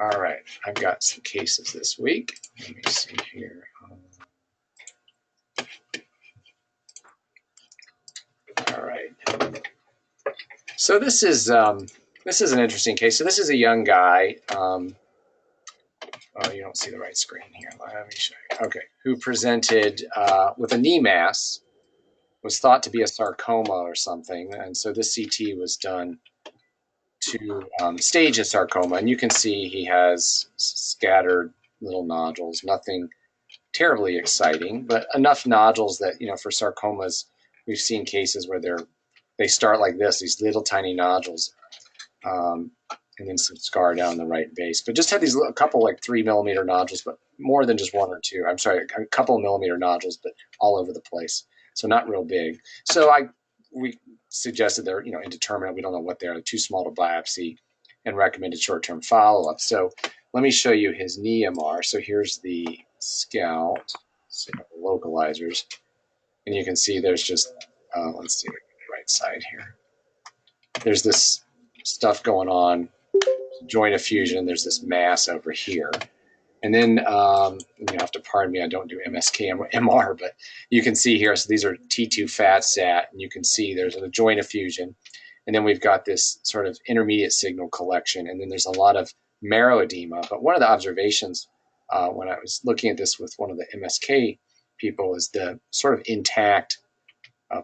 All right, I've got some cases this week. Let me see here. All right. So this is an interesting case. So this is a young guy. Oh, you don't see the right screen here. Let me show you. Okay, who presented with a knee mass, was thought to be a sarcoma or something, and so this CT was done to stage a sarcoma, and you can see he has scattered little nodules. Nothing terribly exciting, but enough nodules that, you know, for sarcomas, we've seen cases where they start like this, these little tiny nodules, and then some scar down the right base. But just had these a couple like 3 millimeter nodules, but more than just 1 or 2. I'm sorry, a couple of millimeter nodules, but all over the place. So not real big. So we suggested they're, you know, indeterminate. We don't know what they are, too small to biopsy, and recommended short-term follow-up. So let me show you his knee MR. So here's the scout, localizers, and you can see there's just, let's see, the right side here. There's this stuff going on, joint effusion. There's this mass over here. And then you have to pardon me, I don't do MSK MR, but you can see here, so these are T2 fat sat, and you can see there's a joint effusion. And then we've got this sort of intermediate signal collection, and then there's a lot of marrow edema. But one of the observations when I was looking at this with one of the MSK people is the sort of intact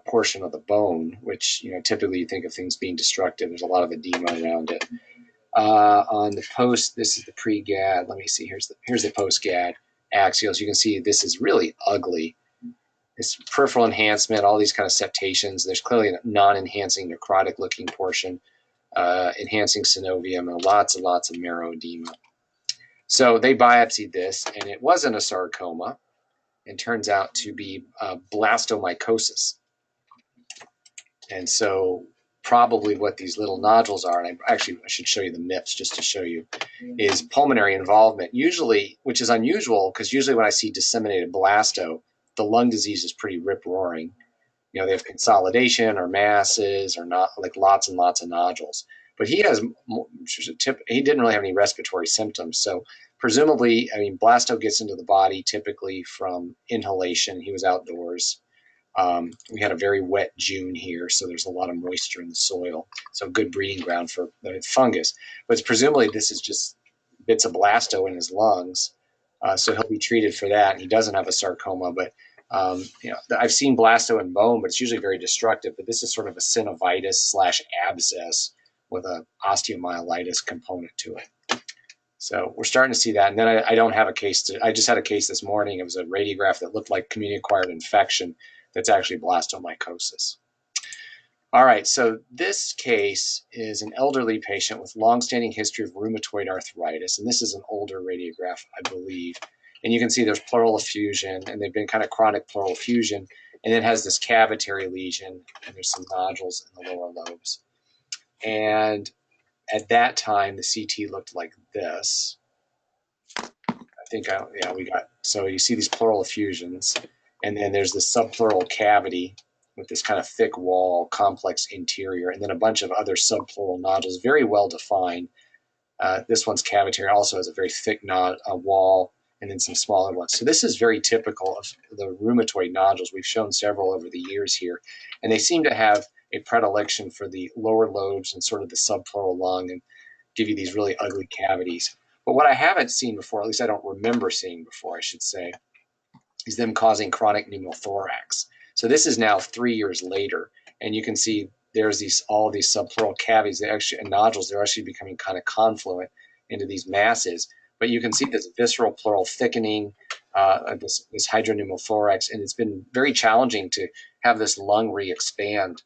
portion of the bone, which, you know, typically you think of things being destructive. There's a lot of edema around it. On the post, this is the pre-GAD. Let me see. Here's the post-GAD axials. You can see this is really ugly. It's peripheral enhancement, all these kind of septations. There's clearly a non-enhancing necrotic-looking portion, enhancing synovium, and lots and lots of marrow edema. So they biopsied this, and it wasn't a sarcoma, and turns out to be blastomycosis. And so probably what these little nodules are, and I should show you the MIPS just to show you, is pulmonary involvement. Usually, which is unusual, because usually when I see disseminated blasto, the lung disease is pretty rip-roaring. You know, they have consolidation or masses or not, like lots and lots of nodules. But he didn't really have any respiratory symptoms. So presumably, I mean, blasto gets into the body typically from inhalation. He was outdoors. We had a very wet June here, so there's a lot of moisture in the soil. So good breeding ground for the fungus. But presumably this is just bits of blasto in his lungs. So he'll be treated for that. And he doesn't have a sarcoma, but you know, I've seen blasto in bone, but it's usually very destructive. But this is sort of a synovitis / abscess with a osteomyelitis component to it. So we're starting to see that. And then I don't have a case. I just had a case this morning. It was a radiograph that looked like community-acquired infection. That's actually blastomycosis. All right, so this case is an elderly patient with long-standing history of rheumatoid arthritis, and this is an older radiograph, I believe. And you can see there's pleural effusion, and they've been kind of chronic pleural effusion, and it has this cavitary lesion, and there's some nodules in the lower lobes. And at that time, the CT looked like this. So you see these pleural effusions, and then there's this subpleural cavity with this kind of thick wall, complex interior, and then a bunch of other subpleural nodules, very well defined. This one's cavitary, also has a very thick wall, and then some smaller ones. So this is very typical of the rheumatoid nodules. We've shown several over the years here, and they seem to have a predilection for the lower lobes and sort of the subpleural lung, and give you these really ugly cavities. But what I haven't seen before, at least I don't remember seeing before, I should say, is them causing chronic pneumothorax. So this is now 3 years later, and you can see there's all these subpleural cavities, and nodules. They're actually becoming kind of confluent into these masses. But you can see this visceral pleural thickening, this hydropneumothorax, and it's been very challenging to have this lung re-expand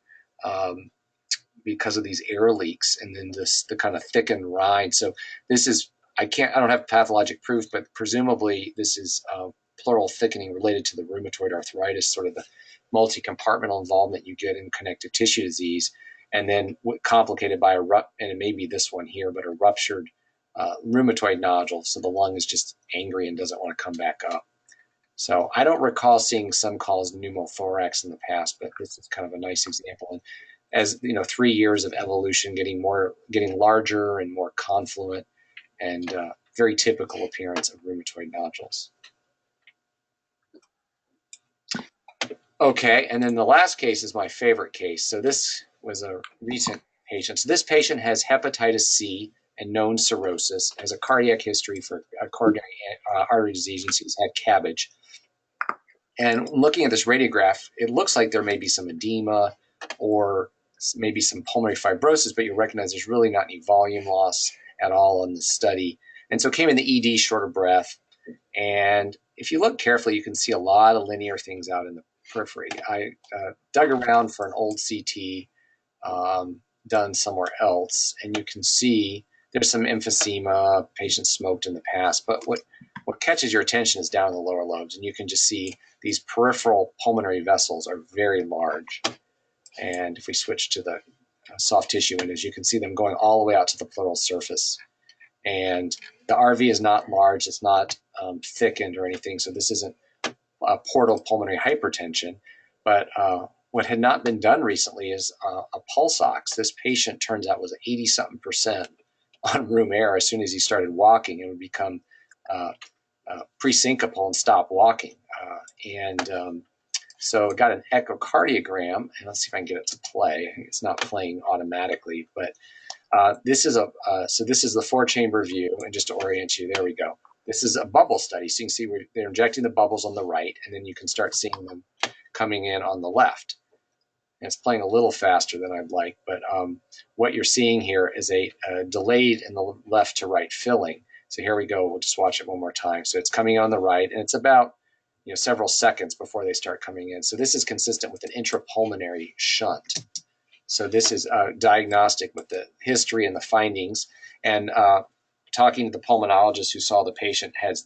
because of these air leaks, and then the kind of thickened rind. So this is, I don't have pathologic proof, but presumably this is pleural thickening related to the rheumatoid arthritis, sort of the multi-compartmental involvement you get in connective tissue disease, and then complicated by and it may be this one here, but a ruptured rheumatoid nodule, so the lung is just angry and doesn't want to come back up. So I don't recall seeing some caused pneumothorax in the past, but this is kind of a nice example. And as you know, 3 years of evolution, getting larger and more confluent, and very typical appearance of rheumatoid nodules. Okay, and then the last case is my favorite case. So this was a recent patient. So this patient has hepatitis C and known cirrhosis, has a cardiac history for coronary artery disease, and he's had CABG. And looking at this radiograph, it looks like there may be some edema or maybe some pulmonary fibrosis, but you'll recognize there's really not any volume loss at all in the study. And so came in the ED short of breath. And if you look carefully, you can see a lot of linear things out in the periphery. I dug around for an old CT done somewhere else, and you can see there's some emphysema, patients smoked in the past, but what catches your attention is down in the lower lobes, and you can just see these peripheral pulmonary vessels are very large. And if we switch to the soft tissue image, you can see them going all the way out to the pleural surface. And the RV is not large, it's not thickened or anything, so this isn't a portal pulmonary hypertension. But what had not been done recently is a pulse ox. This patient turns out was 80-something% on room air as soon as he started walking and would become presyncopal and stop walking. So got an echocardiogram, and let's see if I can get it to play. It's not playing automatically, but this is the 4-chamber view, and just to orient you, there we go. This is a bubble study, so you can see where they're injecting the bubbles on the right, and then you can start seeing them coming in on the left. And it's playing a little faster than I'd like, but what you're seeing here is a delayed in the left to right filling. So here we go. We'll just watch it one more time. So it's coming on the right, and it's about several seconds before they start coming in. So this is consistent with an intrapulmonary shunt. So this is diagnostic with the history and the findings. And talking to the pulmonologist who saw the patient has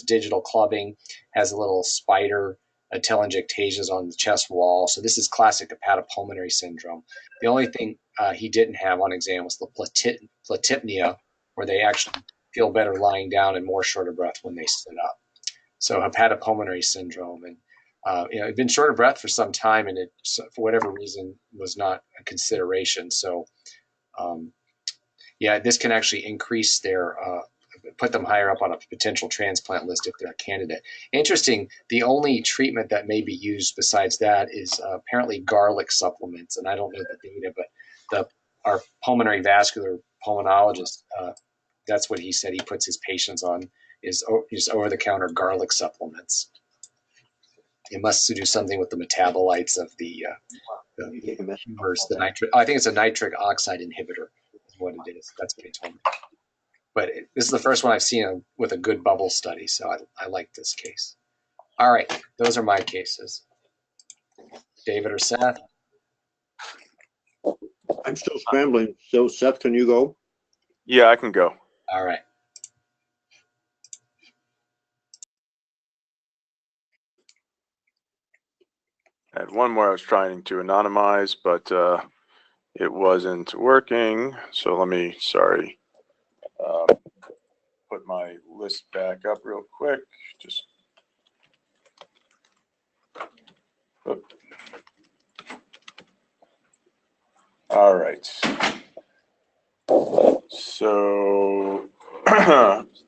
digital clubbing, has a little spider telangiectasias on the chest wall. So this is classic hepatopulmonary syndrome. The only thing he didn't have on exam was the platypnea, where they actually feel better lying down and more short of breath when they sit up. So hepatopulmonary syndrome, and it'd been short of breath for some time, and it, for whatever reason, was not a consideration. So, this can actually increase their, put them higher up on a potential transplant list if they're a candidate. Interesting, the only treatment that may be used besides that is apparently garlic supplements, and I don't know the data, but our pulmonary vascular pulmonologist, that's what he said he puts his patients on, is over-the-counter garlic supplements. It must do something with the metabolites of the nitric. I think it's a nitric oxide inhibitor is what it is. That's what he told me. But this is the first one I've seen with a good bubble study, so I like this case. All right, those are my cases. David or Seth? I'm still scrambling. So Seth, can you go? Yeah, I can go. All right. I had one more I was trying to anonymize, but it wasn't working. So let me, put my list back up real quick. Just, all right. So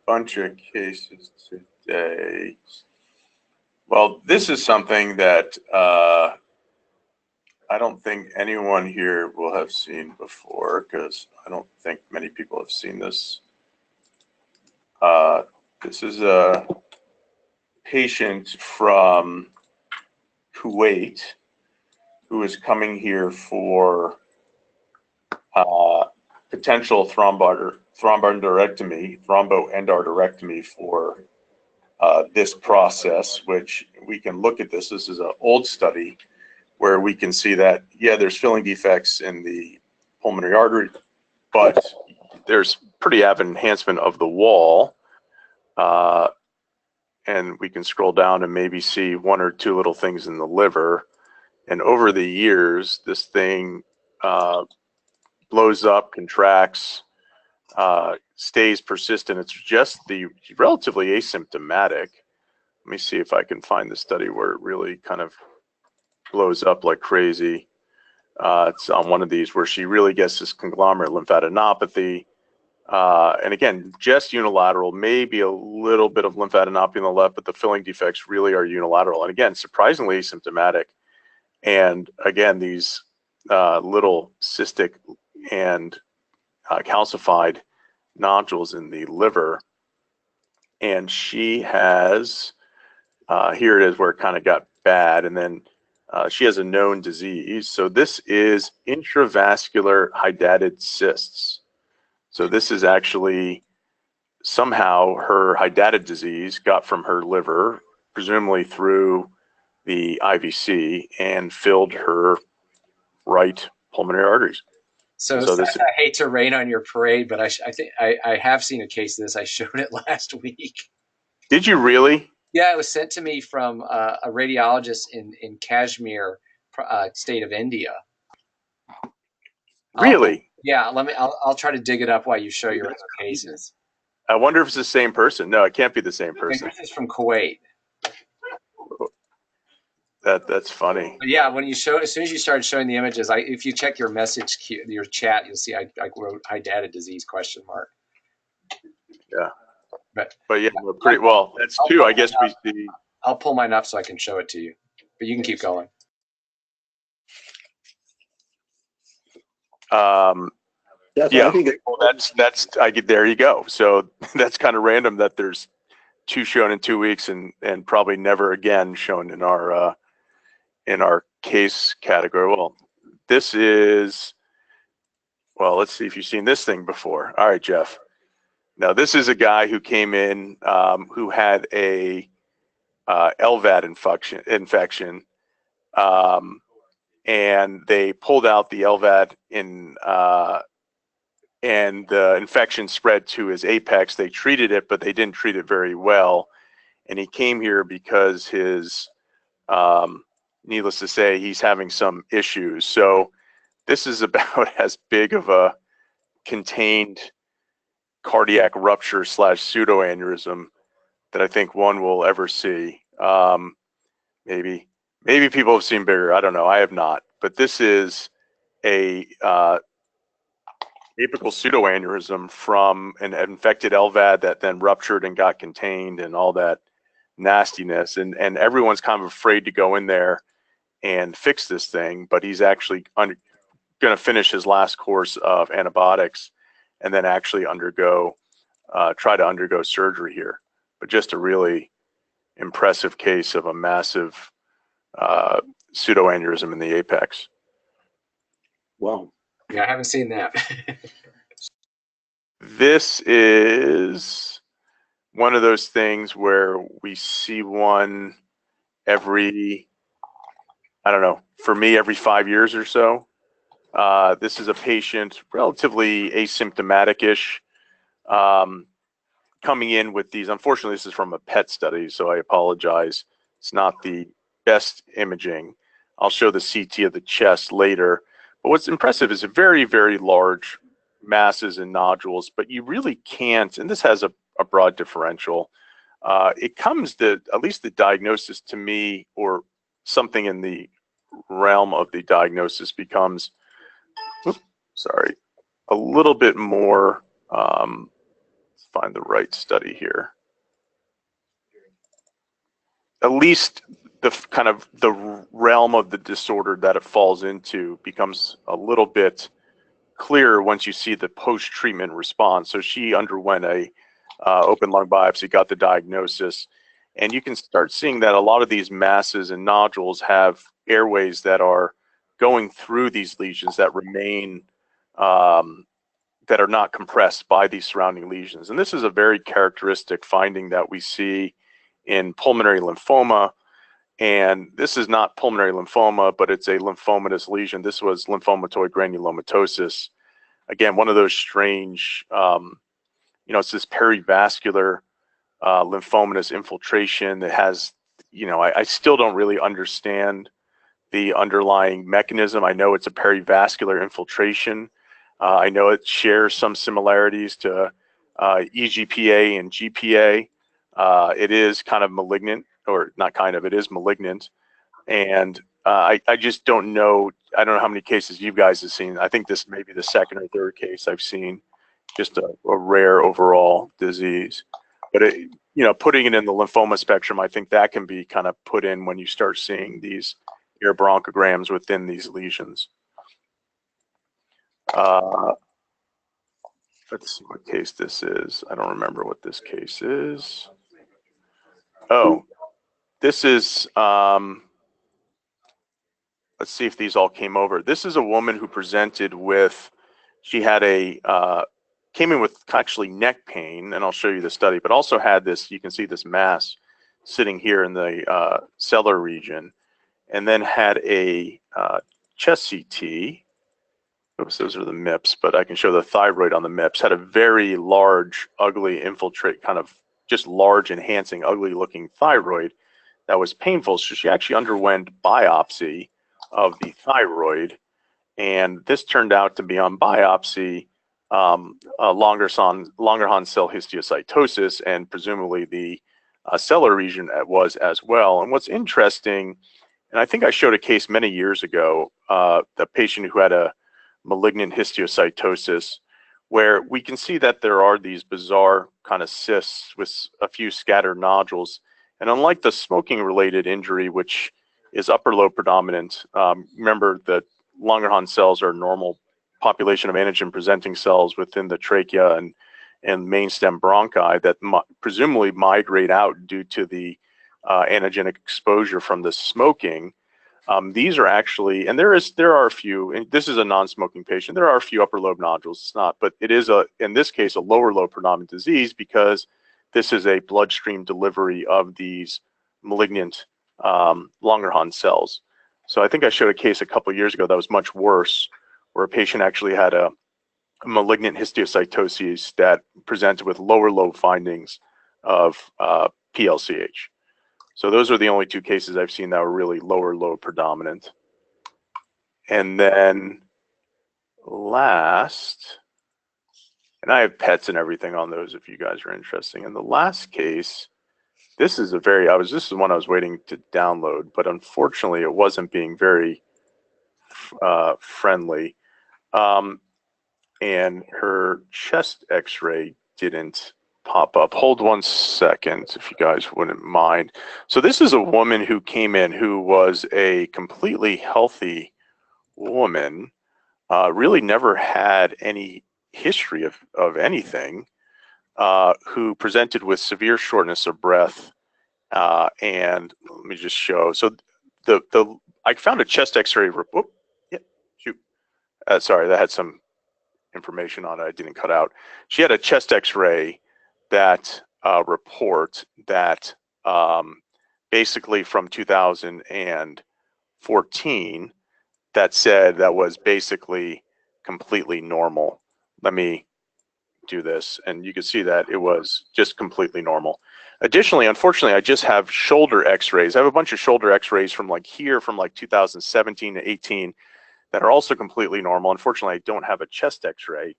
bunch of cases today. Well, this is something that I don't think anyone here will have seen before, because I don't think many people have seen this. This is a patient from Kuwait who is coming here for potential thromboendarterectomy for this process, which we can look at this. This is an old study where we can see that, yeah, there's filling defects in the pulmonary artery, but there's pretty avid enhancement of the wall. And we can scroll down and maybe see one or two little things in the liver. And over the years, this thing blows up, contracts, stays persistent. It's just relatively asymptomatic. Let me see if I can find the study where it really kind of blows up like crazy. It's on one of these where she really gets this conglomerate lymphadenopathy. And again, just unilateral, maybe a little bit of lymphadenopathy on the left, but the filling defects really are unilateral. And again, surprisingly asymptomatic. And again, these little cystic and calcified nodules in the liver. And she has, here it is where it kind of got bad. And then she has a known disease. So this is intravascular hydatid cysts. So this is actually somehow her hydatid disease got from her liver, presumably through the IVC, and filled her right pulmonary arteries. So this, I hate to rain on your parade, but I think I have seen a case of this. I showed it last week. did you really? Yeah, it was sent to me from a radiologist in Kashmir, state of India. Really? Yeah, I'll try to dig it up while you show your other cases. I wonder if it's the same person. No, it can't be the same person. This is from Kuwait. That's funny. But yeah, when you show, as soon as you started showing the images, if you check your message queue, your chat, you'll see I wrote hydatid disease ? Yeah. But yeah, we're pretty well. That's two. I guess we see. I'll pull mine up so I can show it to you. But you can keep going. Yeah, well, that's there you go. So that's kind of random that there's two shown in 2 weeks and probably never again shown in our case category. Well, this is, well, let's see if you've seen this thing before. All right, Jeff. Now this is a guy who came in who had a LVAD infection, and they pulled out the LVAD and the infection spread to his apex. They treated it, but they didn't treat it very well. And he came here because his, needless to say, he's having some issues. So this is about as big of a contained cardiac rupture / pseudoaneurysm that I think one will ever see. Maybe people have seen bigger. I don't know. I have not. But this is a apical pseudoaneurysm from an infected LVAD that then ruptured and got contained and all that nastiness. And everyone's kind of afraid to go in there and fix this thing, but he's actually going to finish his last course of antibiotics and then actually try to undergo surgery here. But just a really impressive case of a massive pseudoaneurysm in the apex. Wow. Yeah, I haven't seen that. This is one of those things where we see one every, I don't know, for me, every 5 years or so. This is a patient, relatively asymptomatic-ish, coming in with these. Unfortunately, this is from a PET study, so I apologize. It's not the best imaging. I'll show the CT of the chest later. But what's impressive is a very, very large masses and nodules, but you really can't, and this has a broad differential. It comes to, at least the diagnosis to me, or something in the realm of the diagnosis becomes, a little bit more, let's find the right study here. At least the kind of the realm of the disorder that it falls into becomes a little bit clearer once you see the post-treatment response. So she underwent a open lung biopsy, got the diagnosis, and you can start seeing that a lot of these masses and nodules have airways that are going through these lesions that remain, that are not compressed by these surrounding lesions. And this is a very characteristic finding that we see in pulmonary lymphoma. And this is not pulmonary lymphoma, but it's a lymphomatous lesion. This was lymphomatoid granulomatosis. Again, one of those strange, it's this perivascular lymphomatous infiltration that has, I still don't really understand the underlying mechanism. I know it's a perivascular infiltration. I know it shares some similarities to EGPA and GPA. It is kind of malignant, or not kind of, it is malignant. And I just don't know. I don't know how many cases you guys have seen. I think this may be the second or third case I've seen just a rare overall disease. But it, putting it in the lymphoma spectrum, I think that can be kind of put in when you start seeing these air bronchograms within these lesions. Let's see what case this is. I don't remember what this case is. Oh, this is, let's see if these all came over. This is a woman who presented with, she had came in with actually neck pain, and I'll show you the study, but also had this, you can see this mass sitting here in the cellar region, and then had a chest CT. Oops, those are the MIPS, but I can show the thyroid on the MIPS. Had a very large, ugly infiltrate, kind of just large, enhancing, ugly looking thyroid that was painful. So she actually underwent biopsy of the thyroid, and this turned out to be on biopsy Langerhans cell histiocytosis, and presumably the cellar region was as well. And what's interesting, and I think I showed a case many years ago, the patient who had a malignant histiocytosis, where we can see that there are these bizarre kind of cysts with a few scattered nodules. And unlike the smoking-related injury, which is upper lobe predominant, remember that Langerhans cells are a normal population of antigen-presenting cells within the trachea and main stem bronchi that presumably migrate out due to the antigenic exposure from the smoking. These are actually, and there are a few, and this is a non-smoking patient, there are a few upper lobe nodules, it's not, but it is in this case, a lower lobe predominant disease, because this is a bloodstream delivery of these malignant Langerhans cells. So I think I showed a case a couple of years ago that was much worse, where a patient actually had a malignant histiocytosis that presented with lower lobe findings of PLCH. So those are the only two cases I've seen that were really lower lobe predominant. And then last, and I have pets and everything on those if you guys are interested. In the last case, this is this is one I was waiting to download, but unfortunately it wasn't being very friendly. And her chest x-ray didn't pop up. Hold one second, if you guys wouldn't mind. So this is a woman who came in who was a completely healthy woman, really never had any history of anything, who presented with severe shortness of breath. And let me just show. So I found a chest x-ray. Whoop, yeah, shoot. Sorry, that had some information on it I didn't cut out. She had a chest x-ray that report that basically from 2014 that said that was basically completely normal. Let me do this, and you can see that it was just completely normal. Additionally, unfortunately, I just have shoulder x-rays. I have a bunch of shoulder x-rays from like 2017 to 18 that are also completely normal. Unfortunately, I don't have a chest x-ray.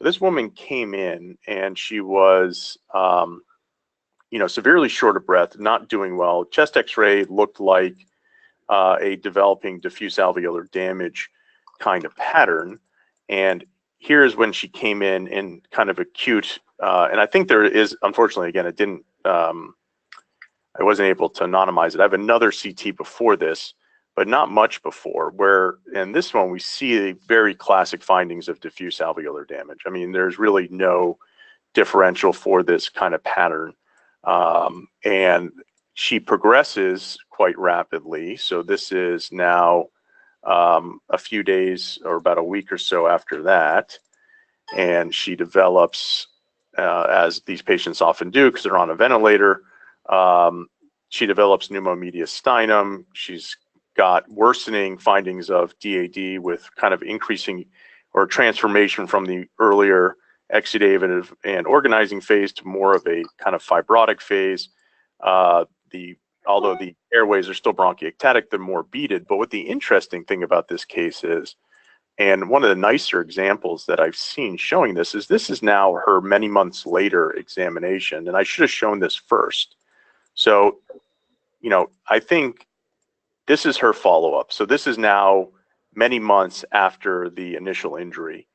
This woman came in and she was, severely short of breath, not doing well. Chest x-ray looked like a developing diffuse alveolar damage kind of pattern. And here's when she came in kind of acute, and I think there is, unfortunately, again, it didn't, I wasn't able to anonymize it. I have another CT before this, but not much before, where in this one we see very classic findings of diffuse alveolar damage. I mean, there's really no differential for this kind of pattern. And she progresses quite rapidly. So this is now a few days or about a week or so after that. And she develops, as these patients often do because they're on a ventilator, she develops pneumomediastinum. She's got worsening findings of DAD with kind of increasing or transformation from the earlier exudative and organizing phase to more of a kind of fibrotic phase. Although the airways are still bronchiectatic, they're more beaded. But what the interesting thing about this case is, and one of the nicer examples that I've seen showing this is now her many months later examination. And I should have shown this first. So, I think this is her follow-up. So this is now many months after the initial injury.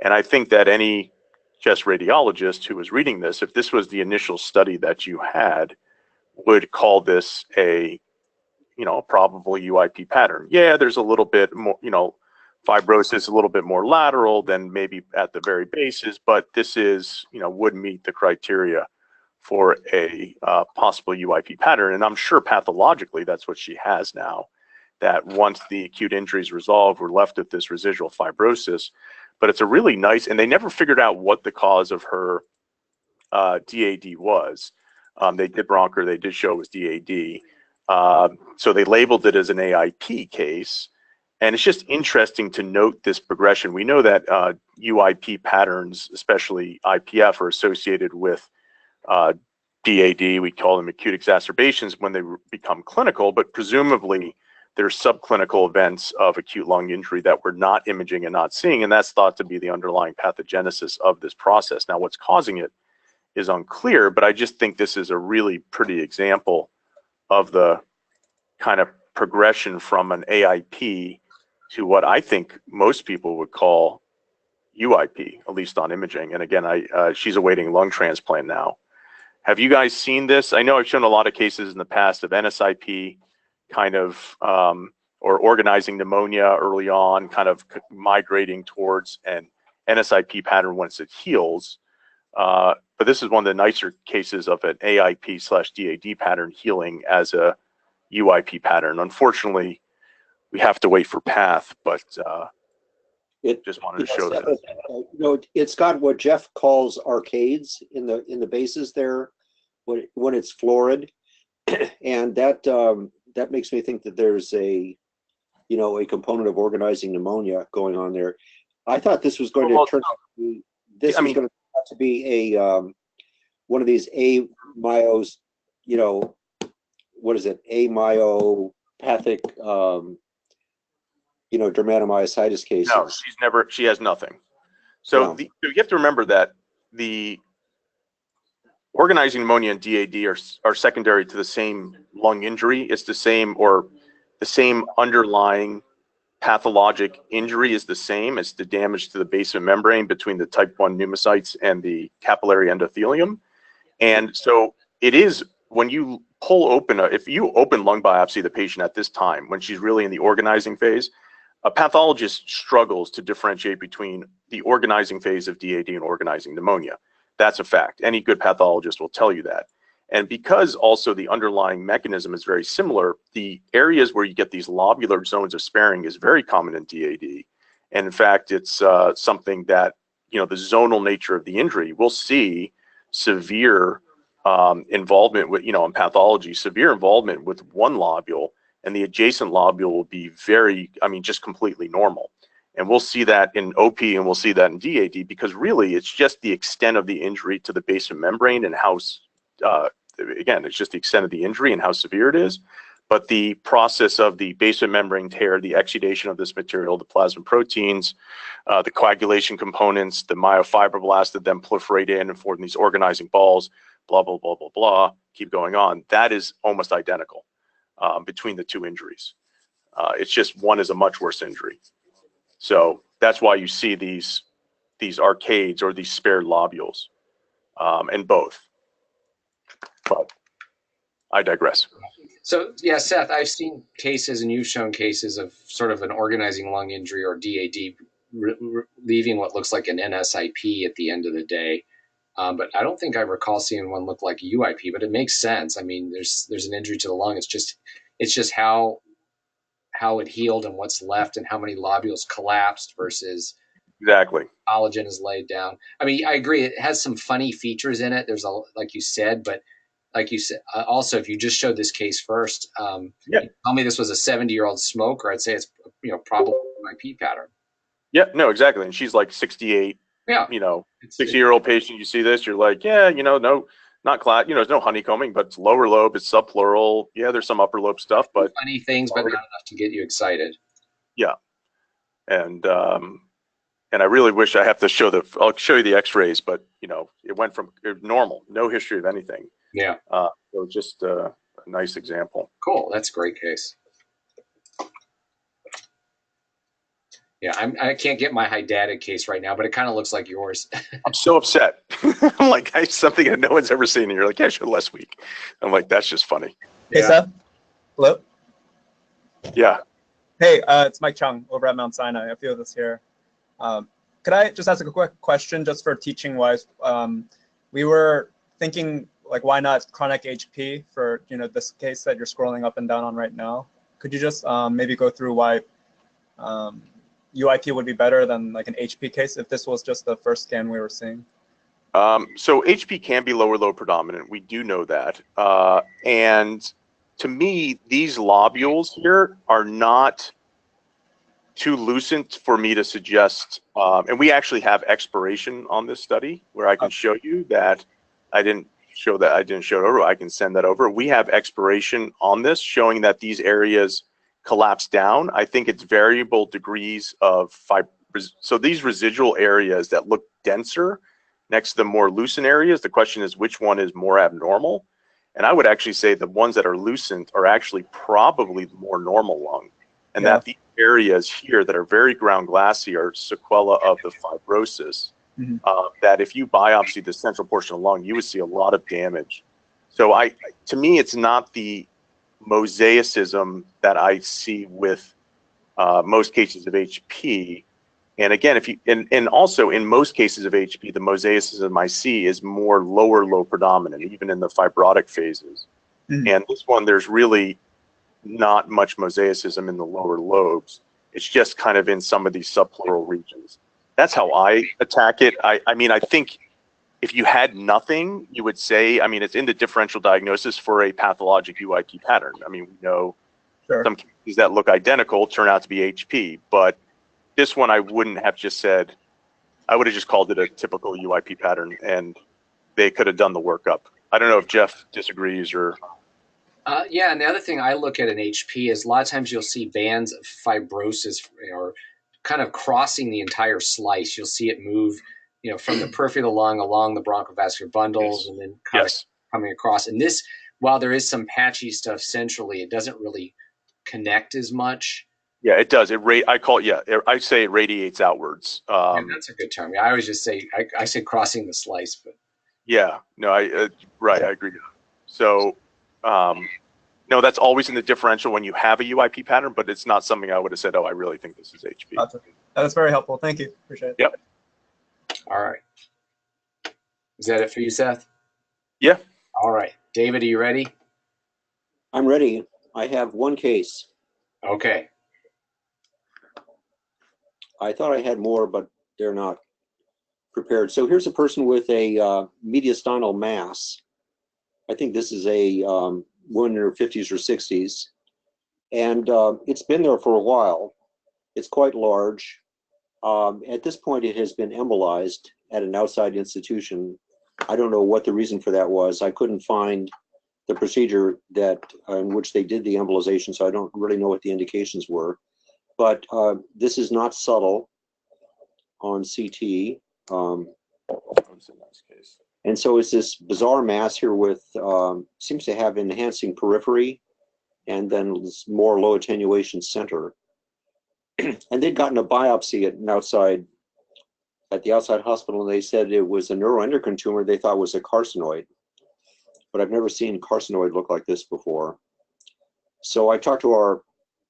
And I think that any chest radiologist who was reading this, if this was the initial study that you had, would call this a, a probable UIP pattern. Yeah, there's a little bit more, fibrosis a little bit more lateral than maybe at the very bases, but this is, would meet the criteria for a possible UIP pattern. And I'm sure pathologically that's what she has now, that once the acute injury is resolved, we're left with this residual fibrosis. But it's a really nice, and they never figured out what the cause of her DAD was. They did broncher, they did show it was DAD. So they labeled it as an AIP case. And it's just interesting to note this progression. We know that UIP patterns, especially IPF, are associated with DAD. We call them acute exacerbations when they become clinical, but presumably there's subclinical events of acute lung injury that we're not imaging and not seeing, and that's thought to be the underlying pathogenesis of this process. Now, what's causing it is unclear, but I just think this is a really pretty example of the kind of progression from an AIP to what I think most people would call UIP, at least on imaging. And again, she's awaiting lung transplant now. Have you guys seen this? I know I've shown a lot of cases in the past of NSIP kind of, or organizing pneumonia early on, kind of migrating towards an NSIP pattern once it heals. But this is one of the nicer cases of an AIP/DAD pattern healing as a UIP pattern. Unfortunately, we have to wait for path, but just wanted to show that. It's got what Jeff calls arcades in the bases there when it's florid, and that makes me think that there's a component of organizing pneumonia going on there. I thought this was going to turn out to be a one of these amyos, what is it? Amyopathic, dermatomyositis cases. No, she has nothing. So you have to remember that the organizing pneumonia and DAD are secondary to the same lung injury. It's the same, or the same underlying pathologic injury is the same. It's the damage to the basement membrane between the type 1 pneumocytes and the capillary endothelium. And so it is, when you pull open, if you open lung biopsy the patient at this time, when she's really in the organizing phase, a pathologist struggles to differentiate between the organizing phase of DAD and organizing pneumonia. That's a fact. Any good pathologist will tell you that. And because also the underlying mechanism is very similar, the areas where you get these lobular zones of sparing is very common in DAD. And in fact, it's something that, the zonal nature of the injury, we'll see severe involvement with, in pathology, severe involvement with one lobule, and the adjacent lobule will be just completely normal. And we'll see that in OP and we'll see that in DAD, because really it's just the extent of the injury to the basement membrane and how, again, it's just the extent of the injury and how severe it is. But the process of the basement membrane tear, the exudation of this material, the plasma proteins, the coagulation components, the myofibroblasts that then proliferate in and form these organizing balls, blah, blah, blah, blah, blah, keep going on. That is almost identical between the two injuries. It's just one is a much worse injury. So that's why you see these arcades or these spared lobules in both. But I digress. So yeah, Seth, I've seen cases, and you've shown cases of sort of an organizing lung injury or DAD leaving what looks like an NSIP at the end of the day. But I don't think I recall seeing one look like UIP, but it makes sense. I mean, there's an injury to the lung. It's just how it healed and what's left and how many lobules collapsed versus exactly collagen is laid down. I mean, I agree. It has some funny features in it. There's like you said, but like you said, also, if you just showed this case first, tell me this was a 70-year-old smoker, I'd say it's probably UIP pattern. Yeah, no, exactly. And she's like 68. Yeah. 60-year-old patient, you see this, you're like, yeah, no, not class, there's no honeycombing, but it's lower lobe, it's subpleural. Yeah, there's some upper lobe stuff, but funny things, but not enough to get you excited. Yeah. And I really wish I have to I'll show you the x-rays, but it went from normal, no history of anything. Yeah. So just a nice example. Cool. That's a great case. Yeah, I can't get my hydatid case right now, but it kind of looks like yours. I'm so upset. I'm like, something that no one's ever seen. And you're like, yeah, I showed last week. I'm like, that's just funny. Hey, Yeah. Seth. Hello. Yeah. Hey, it's Mike Chung over at Mount Sinai. A few of us here. Could I just ask a quick question, just for teaching wise? We were thinking, like, why not chronic HP for this case that you're scrolling up and down on right now? Could you just maybe go through why UIP would be better than like an HP case if this was just the first scan we were seeing? So HP can be lower lobe predominant. We do know that. And to me, these lobules here are not too lucent for me to suggest. And we actually have expiration on this study where I can show you that I didn't show it over. I can send that over. We have expiration on this showing that these areas collapse down. I think it's variable degrees of so these residual areas that look denser next to the more lucent areas, the question is which one is more abnormal? And I would actually say the ones that are lucent are actually probably the more normal lung. And that the areas here that are very ground glassy are sequela of the fibrosis. That if you biopsy the central portion of the lung, you would see a lot of damage. So to me, it's not the mosaicism that I see with most cases of HP. And again, and also in most cases of HP, the mosaicism I see is more lower lobe predominant, even in the fibrotic phases. And this one, there's really not much mosaicism in the lower lobes. It's just kind of in some of these subpleural regions. That's how I attack it. I mean, I think if you had nothing, you would say, I mean, it's in the differential diagnosis for a pathologic UIP pattern. I mean, we know some cases that look identical turn out to be HP, but this one I wouldn't have just said, I would have just called it a typical UIP pattern and they could have done the workup. I don't know if Jeff disagrees or... Yeah, and the other thing I look at in HP is a lot of times you'll see bands of fibrosis or kind of crossing the entire slice. You'll see it move, from the periphery of the lung along the bronchovascular bundles and then kind of coming across. And this, while there is some patchy stuff centrally, it doesn't really connect as much. Yeah, it does. I say it radiates outwards. Yeah, that's a good term. Yeah, I always just say, I say crossing the slice, but. Yeah, no, I agree. So, no, that's always in the differential when you have a UIP pattern, but it's not something I would have said, oh, I really think this is HP. That's very helpful. Thank you. Appreciate it. Yep. All right. Is that it for you, Seth? Yeah. All right. David, are you ready? I'm ready. I have one case. Okay. I thought I had more, but they're not prepared. So here's a person with a mediastinal mass. I think this is a woman in her 50s or 60s. And it's been there for a while. It's quite large. At this point, it has been embolized at an outside institution. I don't know what the reason for that was. I couldn't find the procedure that in which they did the embolization, so I don't really know what the indications were. But this is not subtle on CT. And so it's this bizarre mass here with, seems to have enhancing periphery and then this more low attenuation center. And they'd gotten a biopsy at the outside hospital, and they said it was a neuroendocrine tumor they thought was a carcinoid. But I've never seen carcinoid look like this before. So I talked to our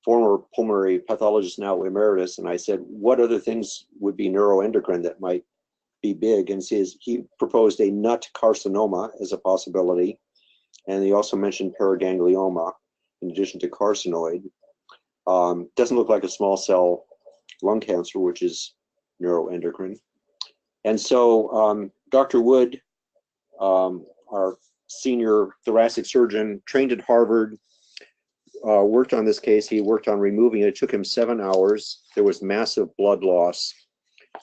former pulmonary pathologist, now emeritus, and I said, what other things would be neuroendocrine that might be big? And he proposed a nut carcinoma as a possibility. And he also mentioned paraganglioma in addition to carcinoid. Doesn't look like a small cell lung cancer, which is neuroendocrine. And so Dr. Wood, our senior thoracic surgeon, trained at Harvard, worked on this case. He worked on removing it. It took him 7 hours. There was massive blood loss.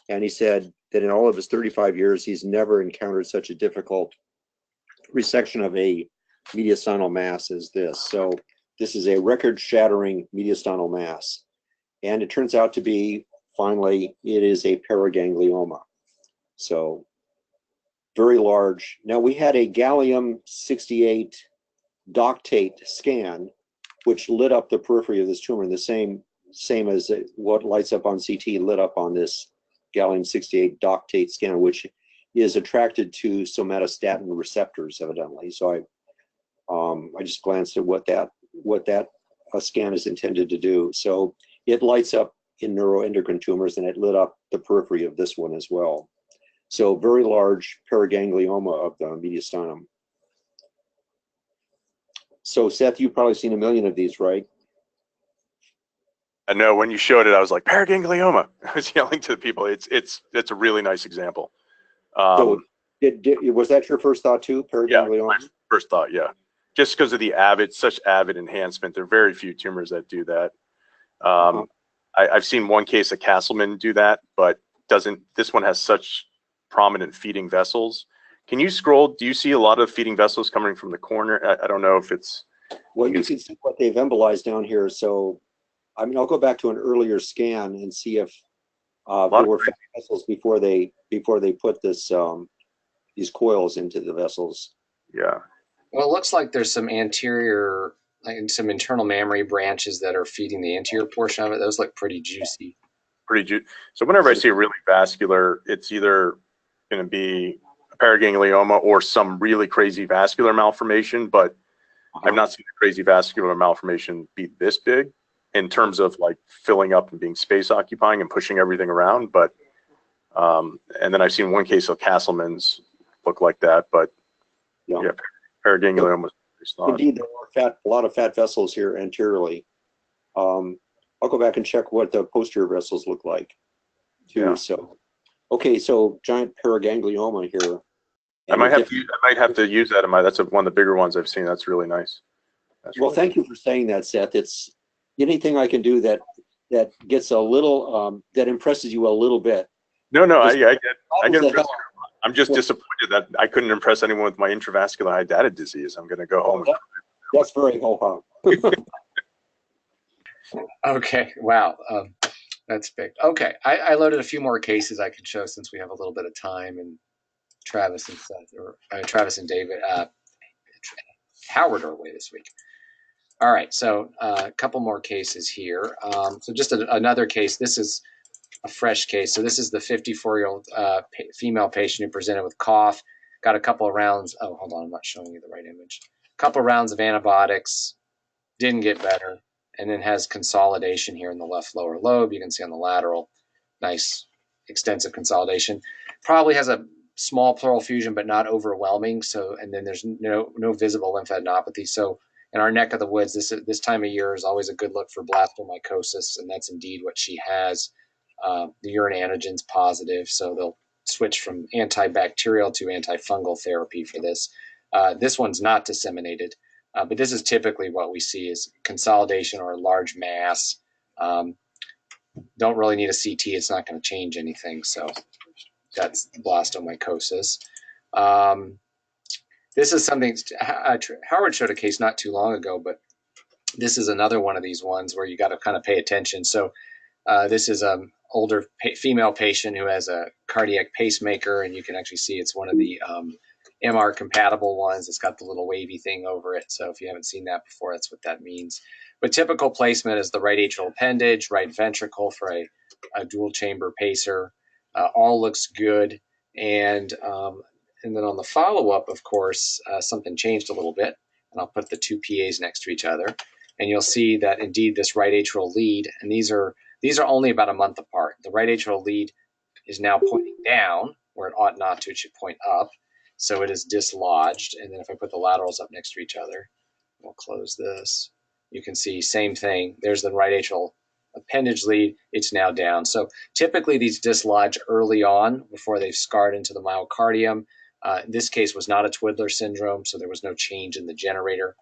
And he said that in all of his 35 years, he's never encountered such a difficult resection of a mediastinal mass as this. So this is a record-shattering mediastinal mass. And it turns out to be, finally, it is a paraganglioma. So very large. Now, we had a gallium-68 doctate scan, which lit up the periphery of this tumor in the same same as what lights up on CT lit up on this gallium-68 doctate scan, which is attracted to somatostatin receptors, evidently. So I just glanced at what that scan is intended to do. So it lights up in neuroendocrine tumors, and it lit up the periphery of this one as well. So very large paraganglioma of the mediastinum. So Seth, you've probably seen a million of these, right? I know when you showed it, I was like, paraganglioma. I was yelling to the people. It's a really nice example. So was that your first thought too, paraganglioma? Yeah, my first thought, yeah. Just because of the such avid enhancement, there are very few tumors that do that. I've seen one case of Castleman do that, but this one has such prominent feeding vessels. Can you scroll? Do you see a lot of feeding vessels coming from the corner? I don't know if it's. Well, you can see what they've embolized down here. So, I mean, I'll go back to an earlier scan and see if there were fat vessels before they put this these coils into the vessels. Yeah. Well, it looks like there's some anterior, like some internal mammary branches that are feeding the anterior portion of it. Those look pretty juicy. So whenever I see a really vascular, it's either going to be a paraganglioma or some really crazy vascular malformation, but I've not seen a crazy vascular malformation be this big in terms of like filling up and being space occupying and pushing everything around. But and then I've seen one case of Castleman's look like that, but yeah, paraganglioma was indeed, there are a lot of fat vessels here anteriorly. I'll go back and check what the posterior vessels look like too. Yeah. So, okay, so giant paraganglioma here. I might have to use that. That's one of the bigger ones I've seen. That's really nice. Well, thank you for saying that, Seth. It's anything I can do that gets a little that impresses you a little bit. No, I get impressed. I'm just disappointed that I couldn't impress anyone with my intravascular hydatid disease. I'm going to go home. That's very ho-hum. Okay, wow, that's big. Okay, I loaded a few more cases I can show since we have a little bit of time, and Travis and Seth, or Travis and David, Howard are away this week. All right, so a couple more cases here. So just another case. This is a fresh case. So this is the 54-year-old female patient who presented with cough, got a couple of rounds. Oh, hold on, I'm not showing you the right image. A couple of rounds of antibiotics, didn't get better, and then has consolidation here in the left lower lobe. You can see on the lateral, nice extensive consolidation. Probably has a small pleural effusion, but not overwhelming. So, and then there's no visible lymphadenopathy. So in our neck of the woods, this time of year is always a good look for blastomycosis, and that's indeed what she has. The urine antigen's positive, so they'll switch from antibacterial to antifungal therapy for this. This one's not disseminated, but this is typically what we see is consolidation or a large mass. Don't really need a CT. It's not going to change anything. So that's blastomycosis. This is something Howard showed a case not too long ago, but this is another one of these ones where you got to kind of pay attention. So this is an older female patient who has a cardiac pacemaker, and you can actually see it's one of the MR compatible ones. It's got the little wavy thing over it. So if you haven't seen that before, that's what that means. But typical placement is the right atrial appendage, right ventricle for a dual chamber pacer. All looks good. And then on the follow-up, of course, something changed a little bit. And I'll put the two PAs next to each other. And you'll see that indeed this right atrial lead, and these are only about a month apart. The right atrial lead is now pointing down where it ought not to. It should point up. So it is dislodged. And then if I put the laterals up next to each other, we'll close this. You can see same thing. There's the right atrial appendage lead. It's now down. So typically these dislodge early on before they've scarred into the myocardium. This case was not a Twiddler syndrome, so there was no change in the generator,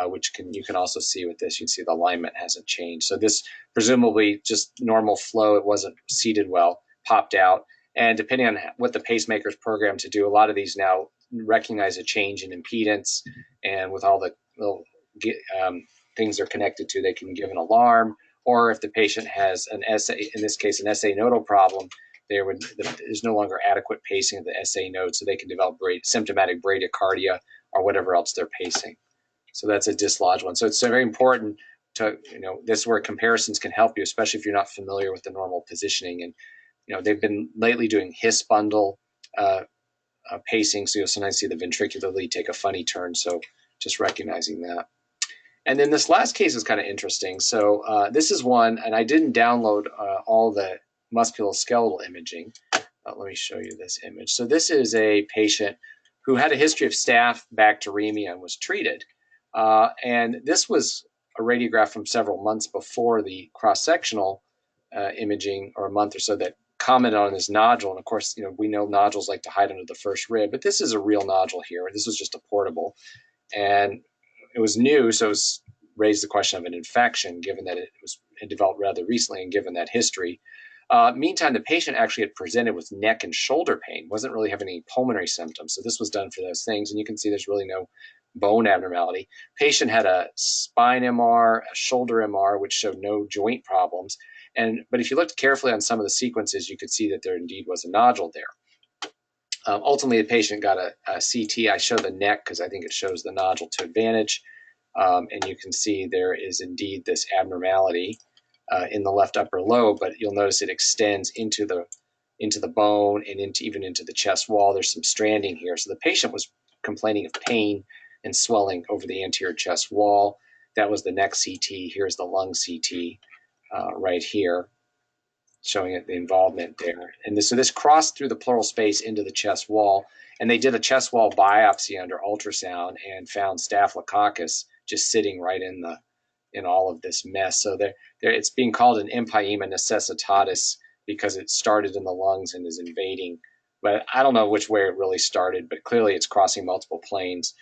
which you can also see with this. You can see the alignment hasn't changed. So this presumably just normal flow. It wasn't seated well, popped out. And depending on what the pacemaker's programmed to do, a lot of these now recognize a change in impedance. And with all the little things they're connected to, they can give an alarm. Or if the patient has an SA, in this case, an SA nodal problem, there's no longer adequate pacing of the SA node, so they can develop symptomatic bradycardia or whatever else they're pacing. So that's a dislodged one. So it's very important this is where comparisons can help you, especially if you're not familiar with the normal positioning. And they've been lately doing his bundle pacing, so you'll sometimes see the ventricular lead take a funny turn. So just recognizing that. And then this last case is kind of interesting. So this is one, and I didn't download all the musculoskeletal imaging. Let me show you this image. So this is a patient who had a history of staph bacteremia and was treated. And this was a radiograph from several months before the cross-sectional imaging, or a month or so, that commented on this nodule. And of course, we know nodules like to hide under the first rib, but this is a real nodule here. This was just a portable. And it was new, so it raised the question of an infection, given that it developed rather recently and given that history. Meantime, the patient actually had presented with neck and shoulder pain, wasn't really having any pulmonary symptoms. So this was done for those things. And you can see there's really no bone abnormality. Patient had a spine MR, a shoulder MR, which showed no joint problems. But if you looked carefully on some of the sequences, you could see that there indeed was a nodule there. Ultimately, the patient got a CT. I show the neck because I think it shows the nodule to advantage. And you can see there is indeed this abnormality in the left upper lobe, but you'll notice it extends into the bone and even into the chest wall. There's some stranding here. So the patient was complaining of pain and swelling over the anterior chest wall. That was the neck CT. Here's the lung CT right here, showing it, the involvement there. And so this crossed through the pleural space into the chest wall, and they did a chest wall biopsy under ultrasound and found Staphylococcus just sitting right in all of this mess. So it's being called an empyema necessitatis because it started in the lungs and is invading. But I don't know which way it really started, but clearly it's crossing multiple planes.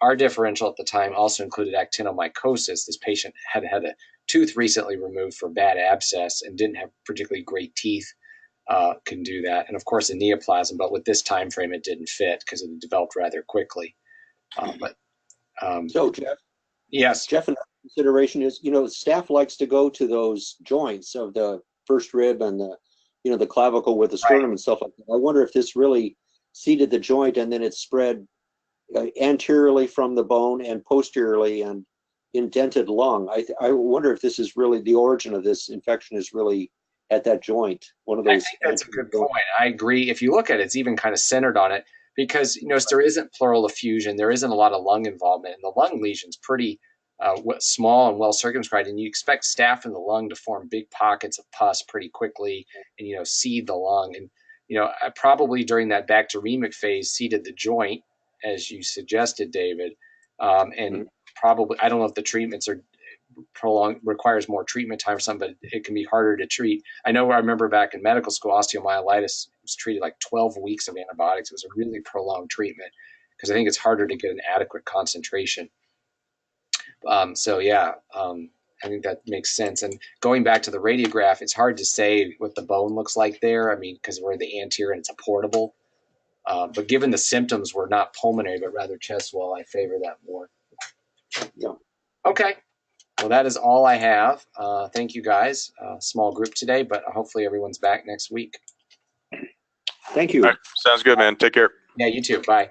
Our differential at the time also included actinomycosis. This patient had a tooth recently removed for bad abscess and didn't have particularly great teeth. Can do that. And of course, a neoplasm, but with this time frame, it didn't fit because it developed rather quickly. So, Jeff? Yes. Jeff, another consideration is, staph likes to go to those joints of the first rib and the clavicle with the sternum and stuff like that. I wonder if this really seeded the joint and then it spread anteriorly from the bone and posteriorly and indented lung. I wonder if this is really the origin of this infection is really at that joint. One of those. I think that's a good point. I agree. If you look at it, it's even kind of centered on it because there isn't pleural effusion, there isn't a lot of lung involvement, and the lung lesion's pretty small and well circumscribed, and you expect staph in the lung to form big pockets of pus pretty quickly and seed the lung. And I probably during that bacteremic phase seeded the joint, as you suggested, David, and probably I don't know if the treatments are prolonged, requires more treatment time or something, but it can be harder to treat. I remember back in medical school, osteomyelitis was treated like 12 weeks of antibiotics. It was a really prolonged treatment because I think it's harder to get an adequate concentration. I think that makes sense. And going back to the radiograph, it's hard to say what the bone looks like there. I mean, because we're the anterior and it's a portable. But given the symptoms were not pulmonary, but rather chest wall, I favor that more. Yeah. Okay. Well, that is all I have. Thank you, guys. Small group today, but hopefully everyone's back next week. Thank you. All right. Sounds good, man. Take care. Yeah, you too. Bye.